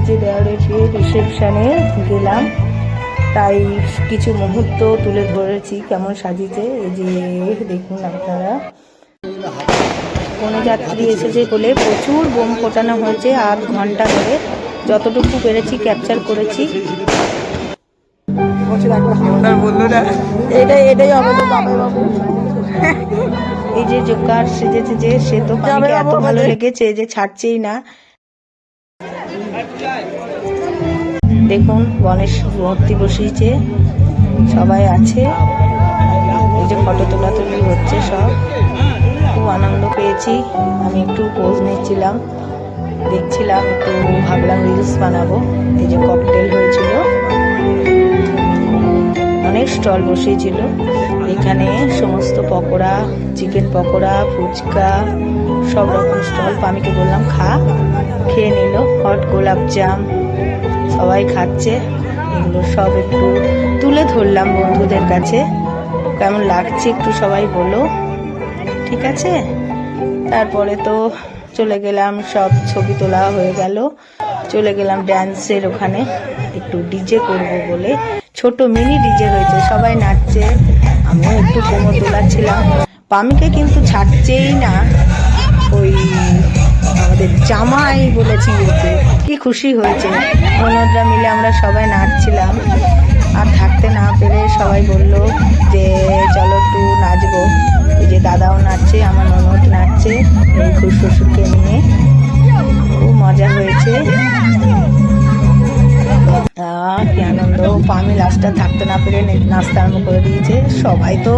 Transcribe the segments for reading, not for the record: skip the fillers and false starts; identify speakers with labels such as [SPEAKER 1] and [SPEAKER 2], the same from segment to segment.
[SPEAKER 1] যে দেওয়ারের বিয়ে রিসেপশানে গেলাম, তাই কিছু মুহূর্ত তুলে ধরেছি কেমন সাজিয়েছে। এই যে দেখুন আপনারা, কনেযাত্রী এসেছে বলে প্রচুর বোম ফোটানো হয়েছে, 8 ঘন্টা ধরে যতটুকু পেরেছি ক্যাপচার করেছি। এটাই হবে তো বাবা বাবু। এই যে জোকার সেজেছে যে, সে তো পানিকে এত ভালো লেগেছে যে ছাড়ছেই না। দেখুন গণেশ মূর্তি বসিয়েছে, সবাই আছে, এই যে ফটো তোলাতুলি হচ্ছে, সব খুব আনন্দ পেয়েছি। আমি একটু পোজ নিচ্ছিলাম, দেখছিলাম, একটু ভাবলাম রিলস বানাবো। এই যে ককটেল হয়েছিল, অনেক স্টল বসিয়েছিল এখানে, সমস্ত পকোড়া, চিকেন পকোড়া, ফুচকা, সব রকম স্টল। পামিকে বললাম খা, খেয়ে নিল। হট গোলাপজাম, সবাই খাচ্ছে। এগুলো সব একটু তুলে ধরলাম বন্ধুদের কাছে, কেমন লাগছে একটু সবাই বলো, ঠিক আছে? তারপরে তো চলে গেলাম, সব ছবি তোলা হয়ে গেল, চলে গেলাম ড্যান্সের ওখানে, একটু ডিজে করব বলে। ছোট মিনি ডিজে হয়েছে, সবাই নাচছে, আমিও একটু কোমর দোলাচ্ছিলাম। পামিকে কিন্তু ছাড়ছেই না, ওই আমাদের জামাই বলেছি ওকে, কি খুশি হয়েছে। ননদরা মিলে আমরা সবাই নাচছিলাম, আর থাকতে না পেরে সবাই বলল যে চলো একটু নাচবো। এই যে দাদাও নাচছে, আমার ননদ নাচছে, এই খুশ শ্বশুরকে নিয়ে, খুব মজা হয়েছে। কি আনন্দ। পামি লাস্টটা থাকতে না পেরে নাচতে আরম্ভ করে দিয়েছে, সবাই তো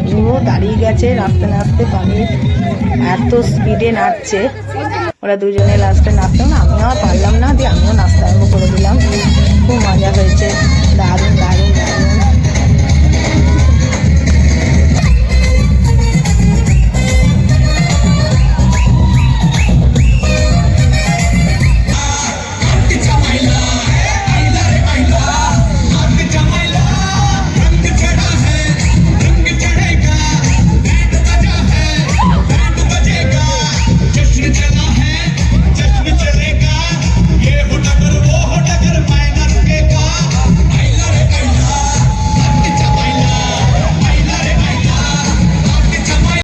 [SPEAKER 1] পুরো দাঁড়িয়ে গেছে নাচতে নাচতে। পামি এত স্পিডে নাচছে, ওরা দুজনে লাস্টে নাচতো না, আমিও আর পারলাম না,